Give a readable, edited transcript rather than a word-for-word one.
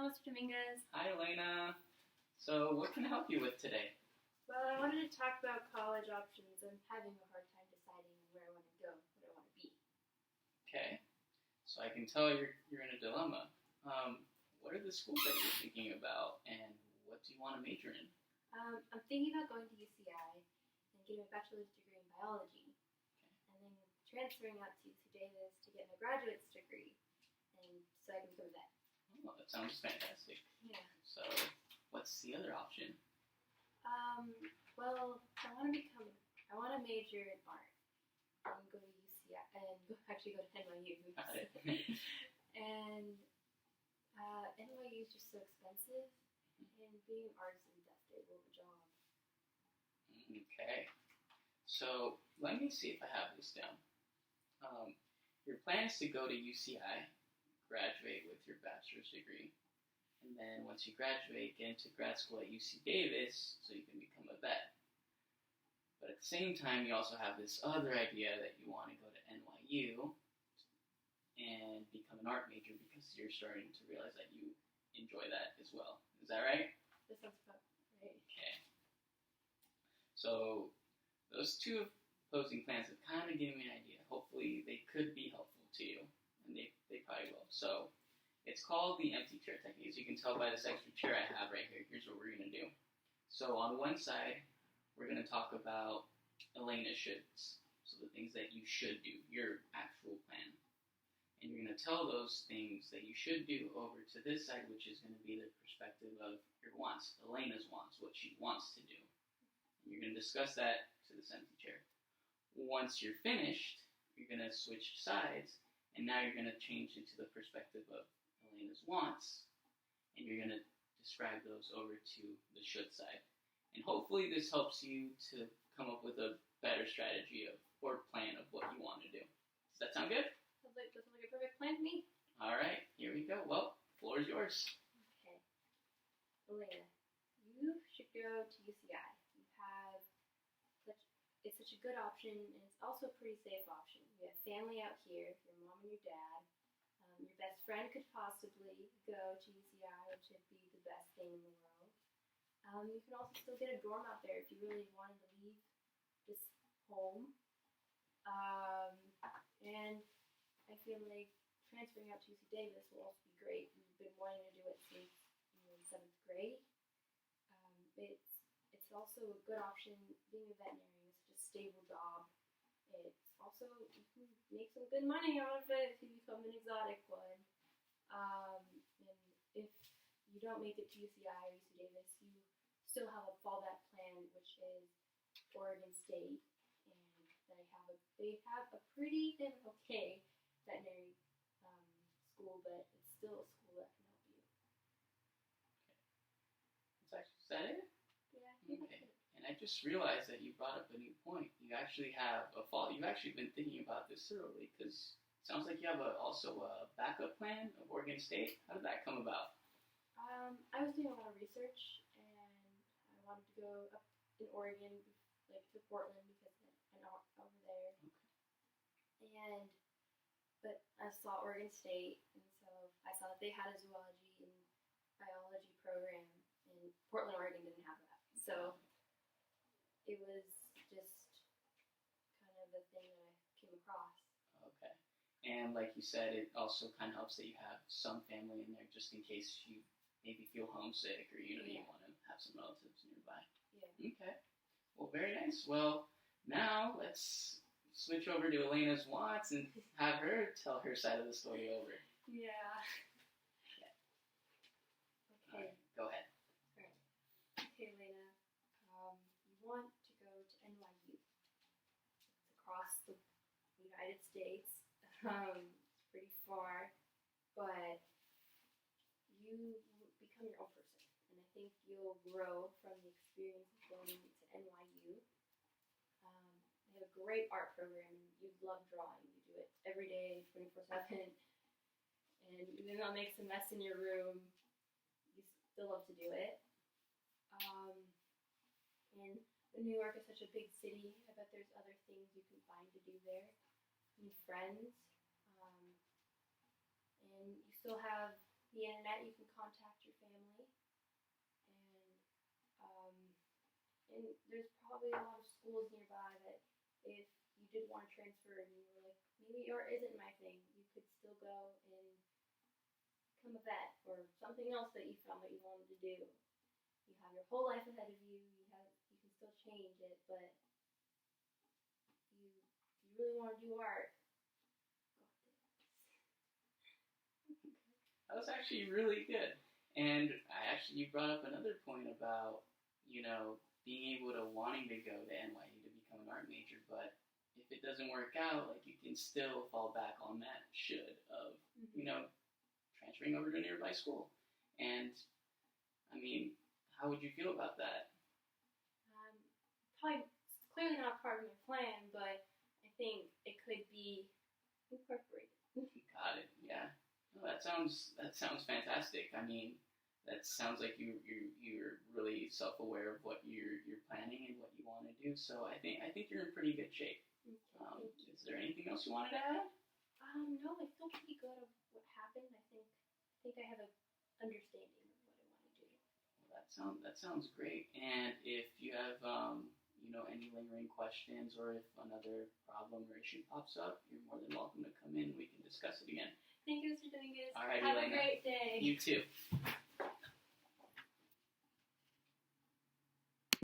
Hello, Mr. Dominguez. Hi, Elena. So, what can I help you with today? Well, I wanted to talk about college options. I'm having a hard time deciding where I want to go, what I want to be. Okay. So I can tell you're in a dilemma. What are the schools that you're thinking about, and what do you want to major in? I'm thinking about going to UCI and getting a bachelor's degree in biology, and then transferring out to UC Davis to get my graduate's degree, and so I can become a vet. Oh, that sounds fantastic. Yeah. So, what's the other option? Well, I want to major in art and go to UCI and actually go to NYU. Got it. And NYU is just so expensive, and being an artist is that stable of a job. Okay. So, let me see if I have this down. Your plan is to go to UCI, graduate with your bachelor's degree, and then once you graduate, get into grad school at UC Davis so you can become a vet. But at the same time, you also have this other idea that you want to go to NYU and become an art major because you're starting to realize that you enjoy that as well. Is that right? That sounds about right. Okay. So those two opposing plans have kind of given me an idea. Hopefully they could be helpful to you, and they probably will. So it's called the empty chair technique. As you can tell by this extra chair I have right here, here's what we're going to do. So on one side, we're going to talk about Elena's shoulds, so the things that you should do, your actual plan. And you're going to tell those things that you should do over to this side, which is going to be the perspective of your wants, Elena's wants, what she wants to do. And you're going to discuss that to this empty chair. Once you're finished, you're going to switch sides, and now you're going to change into the perspective of Elena's wants, and you're going to describe those over to the should side. And hopefully this helps you to come up with a better strategy or plan of what you want to do. Does that sound good? Sounds like a perfect plan to me. All right, here we go. Well, the floor is yours. Okay. Elena, you should go to UCI. It's such a good option, and it's also a pretty safe option. You have family out here, your mom and your dad. Your best friend could possibly go to UCI, which would be the best thing in the world. You can also still get a dorm out there if you really wanted to leave just home. And I feel like transferring out to UC Davis will also be great. We've been wanting to do it since 7th grade. It's also a good option. Being a veterinarian is such a stable job. It's also, you can make some good money out of it if you become an exotic one. And if you don't make it to UCI or UC Davis, you still have a fallback plan, which is Oregon State, and they have a pretty okay veterinary school, but it's still a school that can help you. Is that it? Yeah. Okay. And I just realized that you brought up a new point. You actually have you've actually been thinking about this thoroughly, because it sounds like you have also a backup plan of Oregon State. How did that come about? I was doing a lot of research, and I wanted to go up in Oregon, like to Portland, because I'm over there. Okay. But I saw Oregon State, and so I saw that they had a zoology and biology program, and Portland, Oregon didn't have that. So it was just kind of the thing that I came across. Okay. And like you said, it also kind of helps that you have some family in there just in case you maybe feel homesick or, you want to have some relatives nearby. Yeah. Okay. Well, very nice. Well, now let's switch over to Elena's wants and have her tell her side of the story over. Yeah. Okay. Okay. All right, go ahead. All right. Okay, Elena. You want to go to NYU. It's across the United States. It's pretty far, but you become your own person, and I think you'll grow from the experience of going to NYU. They have a great art program, and you love drawing. You do it every day, 24/7, and even though it makes a mess in your room, you still love to do it. And New York is such a big city. I bet there's other things you can find to do there. New friends. And you still have the internet, you can contact your family, and there's probably a lot of schools nearby that if you did want to transfer and you were like, maybe art isn't my thing, you could still go and become a vet or something else that you found that you wanted to do. You have your whole life ahead of you. You can still change it, but if you really want to do art, That was actually really good. And you brought up another point about, being able to wanting to go to NYU to become an art major, but if it doesn't work out, like, you can still fall back on that should of, transferring over to a nearby school. And, I mean, how would you feel about that? Probably clearly not part of my plan, but I think it could be incorporated. Got it. Yeah. No, that sounds fantastic. I mean, that sounds like you're really self-aware of what you're planning and what you want to do. So I think you're in pretty good shape. Is there anything else you wanted to add? No, I feel pretty good of what happened. I think I have an understanding of what I want to do. Well, that sounds great. And if you have any lingering questions, or if another problem or issue pops up, you're more than welcome to come in. We can discuss it again. Thank you, Mr. Dominguez. All right, have Elena. a great day. You too.